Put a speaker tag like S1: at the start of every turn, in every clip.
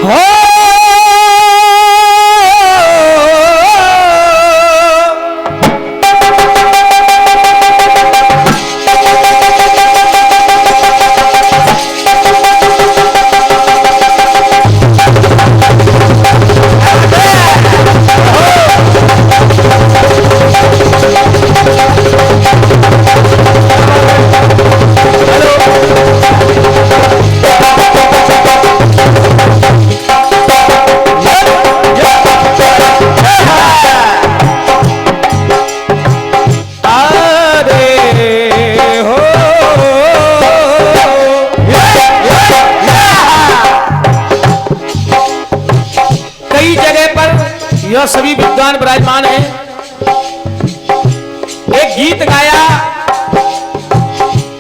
S1: हो यह सभी विद्वान विराजमान हैं। एक गीत गाया,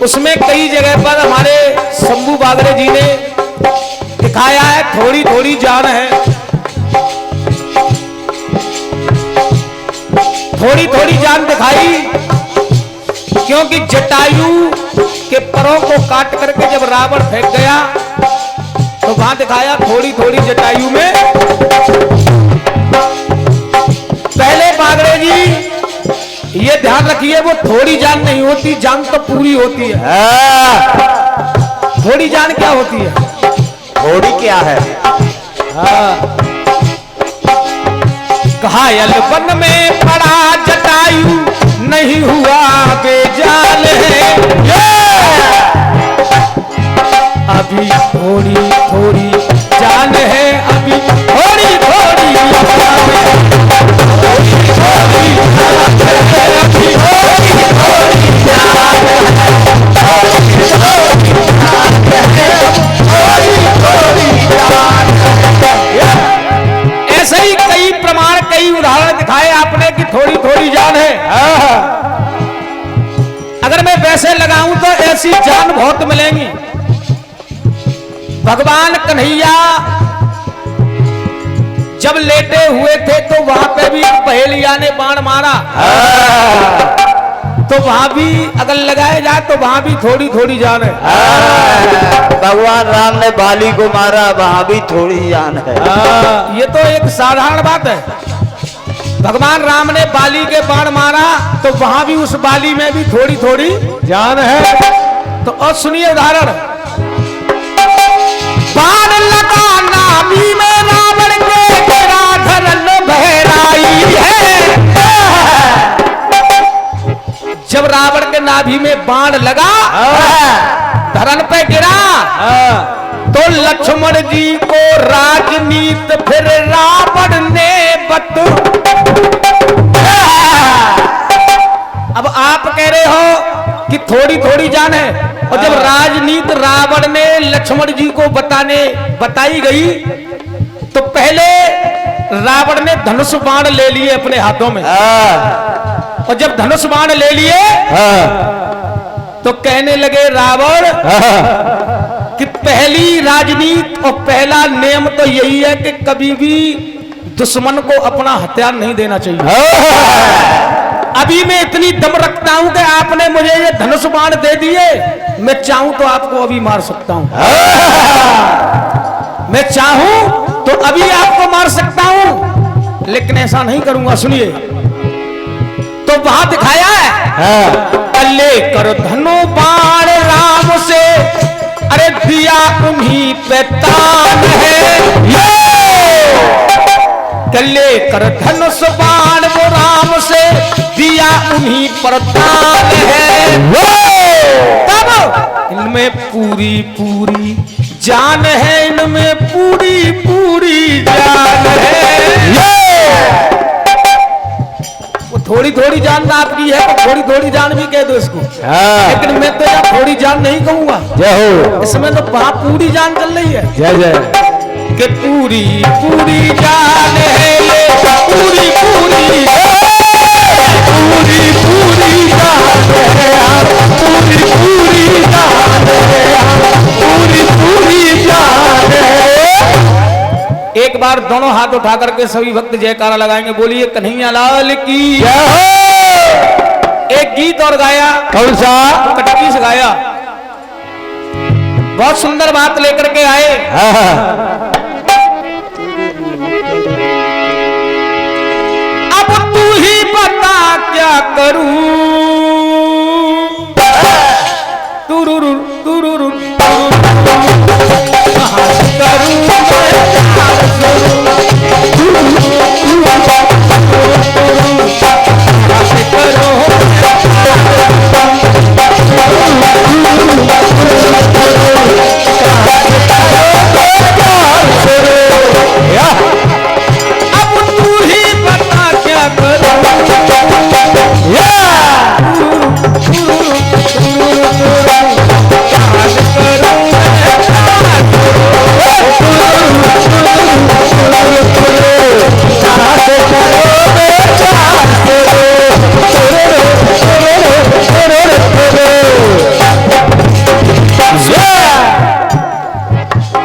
S1: उसमें कई जगह पर हमारे शंभू बागड़े जी ने दिखाया है थोड़ी थोड़ी जान है, थोड़ी थोड़ी जान दिखाई, क्योंकि जटायु के परों को काट करके जब रावण फेंक गया तो वहां दिखाया थोड़ी थोड़ी जटायु में। पहले बागड़े जी ये ध्यान रखिए, वो थोड़ी जान नहीं होती, जान तो पूरी होती है। थोड़ी जान क्या होती है?
S2: थोड़ी क्या है?
S1: घायल वन में पड़ा जटायु नहीं हुआ बेजान है, अभी थोड़ी थोड़ी जान है, अभी थोड़ी थोड़ी जान है। ऐसे ही कई प्रमाण, कई उदाहरण दिखाए आपने कि थोड़ी थोड़ी जान है। अगर मैं वैसे लगाऊं तो ऐसी जान बहुत मिलेंगी। भगवान कन्हैया जब लेटे हुए थे तो वहां पे भी पहेलिया ने बाण मारा, तो वहां भी अगर लगाया जाए तो वहां भी थोड़ी थोड़ी जान है।
S2: भगवान राम ने बाली को मारा, वहां भी थोड़ी जान है।
S1: ये तो एक साधारण बात है। भगवान राम ने बाली के बाण मारा तो वहां भी उस बाली में भी थोड़ी थोड़ी जान है। तो और सुनिए उदाहरण, बाण लगा नाभि में रावण के गिरा धरन बहराई है। जब रावण के नाभि में बाण लगा, धरन पे गिरा, तो लक्ष्मण जी को राजनीत फिर रावण ने अब आप कह रहे हो कि थोड़ी थोड़ी जान है, और जब राजनीति रावण ने लक्ष्मण जी को बताई गई तो पहले रावण ने धनुष बाण ले लिए अपने हाथों में, और जब धनुष बाण ले लिए तो कहने लगे रावण कि पहली राजनीति और पहला नियम तो यही है कि कभी भी दुश्मन को अपना हथियार नहीं देना चाहिए। अभी मैं इतनी दम रखता हूं कि आपने मुझे ये धनुष बाण दे दिए, मैं चाहूं तो आपको अभी मार सकता हूं, मैं चाहूं तो अभी आपको मार सकता हूं, लेकिन ऐसा नहीं करूंगा। सुनिए, तो वहां दिखाया है लेकर धनु बाण राम से, अरे दिया उन्हीं पे तान है। लेकर धनुष बाण वो राम से दिया उन्हीं पर तान है। तब इनमें पूरी पूरी जान है, इनमें पूरी पूरी जान है। वो थोड़ी थोड़ी जान आपकी है तो थोड़ी थोड़ी जान भी कह दो इसको, लेकिन मैं तो यार थोड़ी जान नहीं कहूंगा।
S2: जय हो।
S1: इसमें तो पूरी जान चल रही है।
S2: जय जय।
S1: कि पूरी पूरी जान है ये, पूरी पूरी पूरी पूरी जान है, पूरी पूरी जान है, पूरी पूरी जान है। एक बार दोनों हाथ उठा करके सभी भक्त जयकारा लगाएंगे, बोलिए कन्हैया लाल की जय हो। एक गीत और गाया,
S2: कौन सा?
S1: कटकी से गाया, बहुत सुंदर बात लेकर के आए। करूं तुरुरु तुरुरु कहाँ से करूं मैं प्यार शुरू कहाँ से करूं अब तू ही बता क्या करूं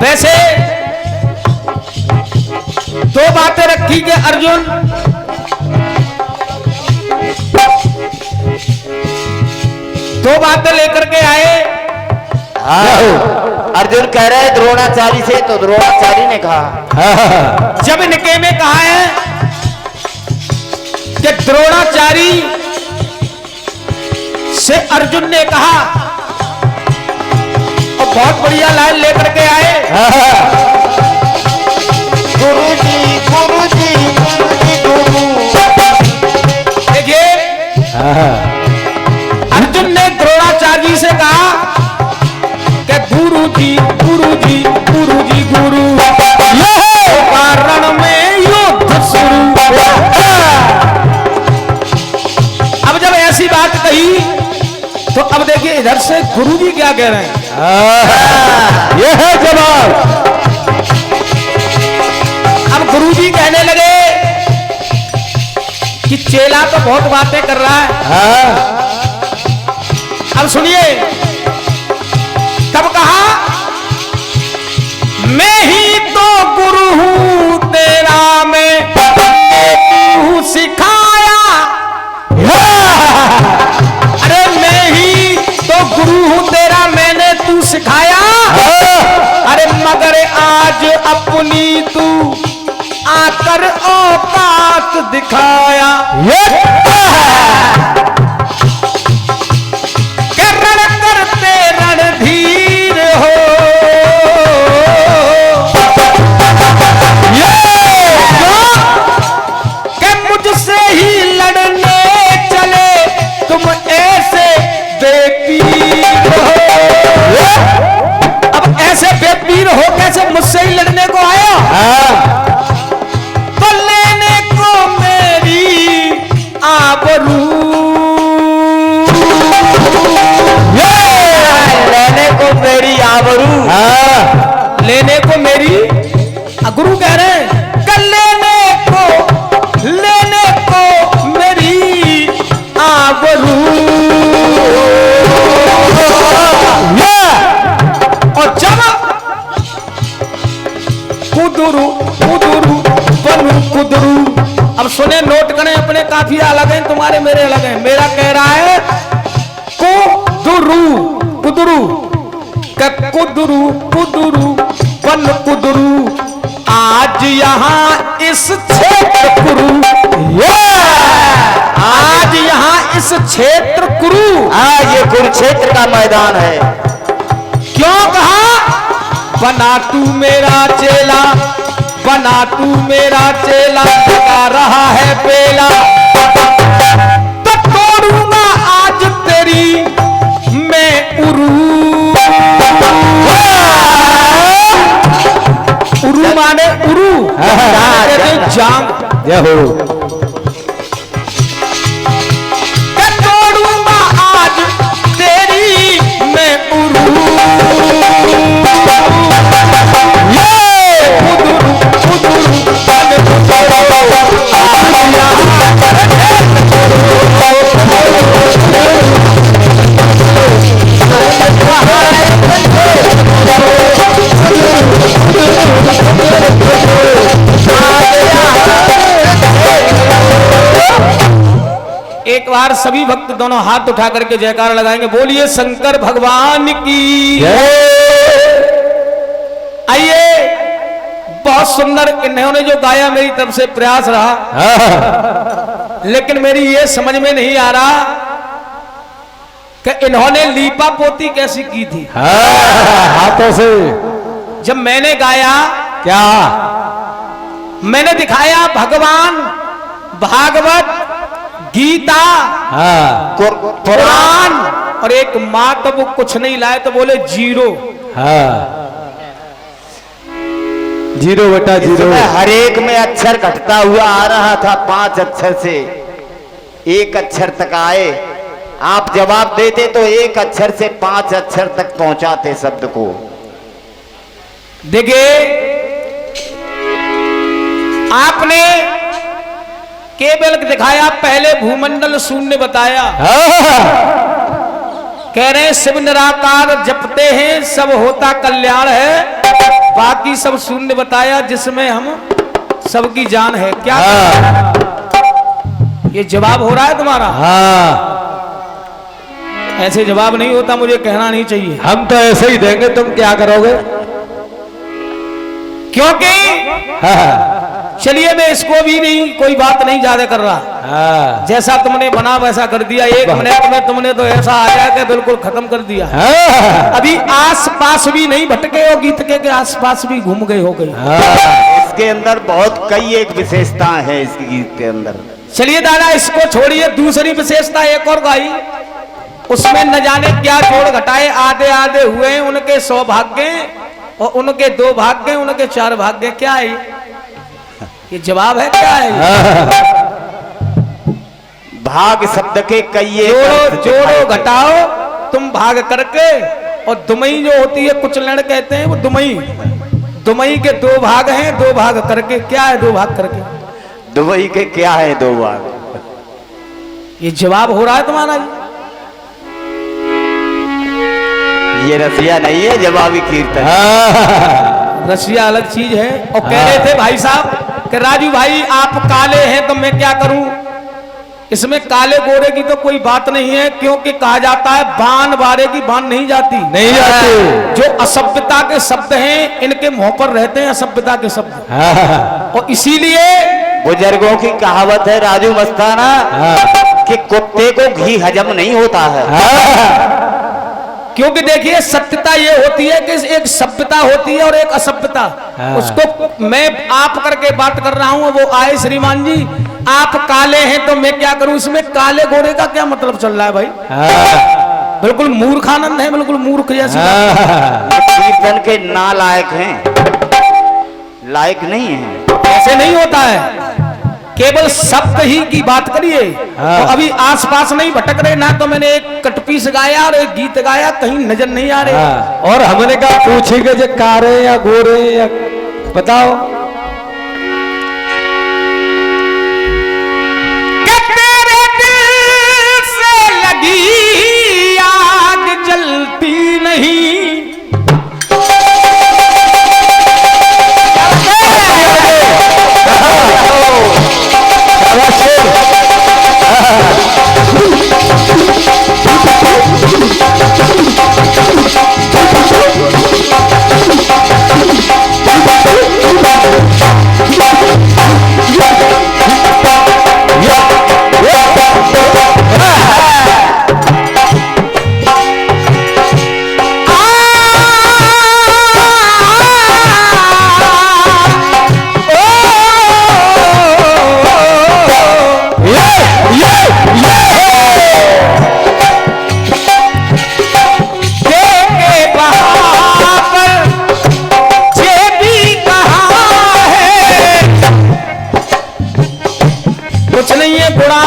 S1: वैसे दो बातें रखी कि अर्जुन दो बातें लेकर के आए।
S2: अर्जुन कह रहे हैं द्रोणाचार्य से, तो द्रोणाचार्य ने कहा
S1: जब इनके में कहा है कि द्रोणाचार्य से अर्जुन ने कहा, और बहुत बढ़िया लाइन लेकर के आए,
S2: गुरुजी गुरुजी गुरुजी गुरु।
S1: देखिए अर्जुन ने द्रोणाचार्य से कहा कि गुरुजी गुरुजी गुरुजी गुरु कारण में युद्ध शुरू। अब जब ऐसी बात कही तो अब देखिए इधर से गुरुजी क्या कह रहे हैं, यह है जवाब। अब गुरुजी कहने लगे कि चेला तो बहुत बातें कर रहा है। अब सुनिए, तब कहा मैं ही तो गुरु हूं तेरा, मैं तू सिखाया। अरे मैं ही तो गुरु हूं तेरा, मैंने तू सिखाया। अरे मगर आज अपनी तू आकर औकात दिखाया। रण करते रणधीर हो, कि मुझसे ही लड़ने चले तुम ऐसे बेपीर हो। अब ऐसे बेपीर हो कैसे मुझसे ही लड़ने को आया? तो लेने को मेरी आबरू,
S2: लेने को मेरी आबरू।
S1: लेने को मेरी, गुरु कह रहे हैं कल लेने को मेरी आबरू। और जब कुदरू कुदरू बनू कुदरू, अब सुने नोट करें, अपने काफी अलग हैं, तुम्हारे मेरे अलग हैं। मेरा कह रहा है कुदरू कुदरू कुदरू कुदरू बन कुदरू, आज यहाँ इस क्षेत्र कुरु, आज यहाँ इस क्षेत्र कुरु।
S2: ये कुरुक्षेत्र का मैदान है।
S1: क्यों कहा? बना तू मेरा चेला, बना तू मेरा चेला, लगा रहा है पेला, तो तोड़ूंगा आज तेरी मैं उरू। उरू माने उरू, कहते हैं जांग। तोड़ूंगा आज तेरी मैं उरू। एक बार सभी भक्त दोनों हाथ उठा करके जयकार लगाएंगे, बोलिए शंकर भगवान की। आइए, बहुत सुंदर इन्होंने जो गाया मेरी तरफ से प्रयास रहा। लेकिन मेरी ये समझ में नहीं आ रहा कि इन्होंने लीपा पोती कैसी की थी।
S3: हाथों से।
S1: जब मैंने गाया,
S3: क्या
S1: मैंने दिखाया भगवान भागवत, गीता,
S3: हाँ
S1: पुराण और एक माँ, तो वो कुछ नहीं लाए तो बोले जीरो।
S3: हाँ 0 बटा 0।
S2: इसमें हर एक में अक्षर घटता हुआ आ रहा था, 5 अक्षर से 1 अक्षर तक आए। आप जवाब देते तो 1 अक्षर से 5 अक्षर तक पहुंचाते शब्द को।
S1: देखिए आपने केवल दिखाया, पहले भूमंडल शून्य बताया। कह रहे हैं शिव निराकार जपते हैं सब होता कल्याण है, बाकी सब शून्य बताया जिसमें हम सबकी जान है। क्या ये जवाब हो रहा है तुम्हारा?
S3: हाँ
S1: ऐसे जवाब नहीं होता, मुझे कहना नहीं चाहिए।
S3: हम तो ऐसे ही देंगे, तुम क्या करोगे?
S1: क्योंकि
S3: हाँ
S1: चलिए मैं इसको भी नहीं, कोई बात नहीं ज्यादा कर रहा।
S3: हाँ
S1: जैसा तुमने बना वैसा कर दिया, 1 मिनट में तुमने तो ऐसा आया कि बिल्कुल खत्म कर दिया।
S3: हाँ
S1: अभी आस पास भी नहीं भटके हो, गीत के आस पास भी घूम गए हो गई।
S2: इसके अंदर बहुत कई एक विशेषताएं हैं इस गीत के अंदर।
S1: चलिए दादा इसको छोड़िए, दूसरी विशेषता एक और गाई, उसमें न जाने क्या जोड़ घटाए, आधे आधे हुए उनके सौभाग्य और उनके 2 भाग्य, उनके 4 भाग्य। क्या है ये? जवाब है क्या है?
S2: भाग शब्द के कई एक
S1: जोड़ो
S2: अर्थ
S1: जोड़ो
S2: दिखाई
S1: घटाओ तुम भाग करके, और दुमई जो होती है कुछ लड़ कहते हैं वो दुमई, दुमई के 2 भाग हैं, 2 भाग करके। क्या है 2 भाग करके?
S2: दुबई के क्या है 2 भाग?
S1: ये जवाब हो रहा है तुम्हारा?
S2: ये रसिया नहीं है, जवाबी कीर्तन।
S1: रसिया अलग चीज है। और कह रहे थे भाई साहब कि राजू भाई आप काले हैं तो मैं क्या करूं? इसमें काले गोरे की तो कोई बात नहीं है, क्योंकि कहा जाता है बान बारे की बान नहीं जाती।
S3: नहीं जाती।
S1: जो असभ्यता के शब्द हैं इनके मुंह पर रहते हैं असभ्यता के शब्द, और इसीलिए
S2: बुजुर्गों की कहावत है राजू मस्ताना कि कुत्ते को घी हजम नहीं होता है।
S1: क्योंकि देखिए सत्यता ये होती है कि एक सभ्यता होती है और एक असभ्यता। उसको मैं आप करके बात कर रहा हूं, वो आए श्रीमान जी आप काले हैं तो मैं क्या करूं? इसमें काले गोरे का क्या मतलब चल रहा है भाई? बिल्कुल मूर्खानंद है, बिल्कुल मूर्ख जैसी।
S2: कीर्तन के ना लायक हैं, लायक नहीं है।
S1: ऐसे नहीं होता है, केवल शब्द ही की बात करिए। तो अभी आसपास नहीं भटक रहे ना, तो मैंने एक कटपीस गाया और एक गीत गाया, कहीं नजर नहीं आ रहे।
S3: और हमने कहा पूछेंगे जो कारे या गोरे या बताओ।
S1: तेरे दिल से लगी आग जलती नहीं,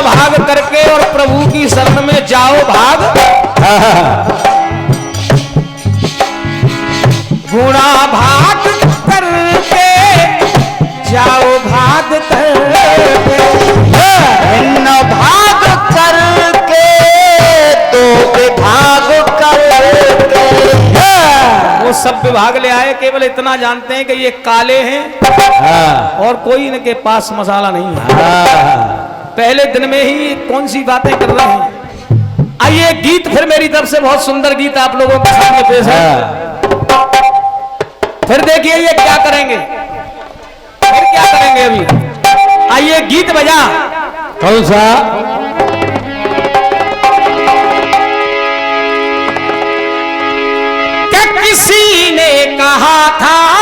S1: भाग करके और प्रभु की शरण में जाओ भाग। गुणा भाग करके जाओ भाग करके,
S2: न भाग करके तो विभाग करके।
S1: वो सब विभाग ले आए, केवल इतना जानते हैं कि ये काले हैं और कोई इनके पास मसाला नहीं है। पहले दिन में ही कौन सी बातें कर रहे हैं। आइए गीत फिर मेरी तरफ से बहुत सुंदर गीत आप लोगों के सामने पेश है। फिर देखिए ये क्या करेंगे, फिर क्या करेंगे अभी। आइए गीत बजा।
S3: कौन सा?
S1: क्या किसी ने कहा था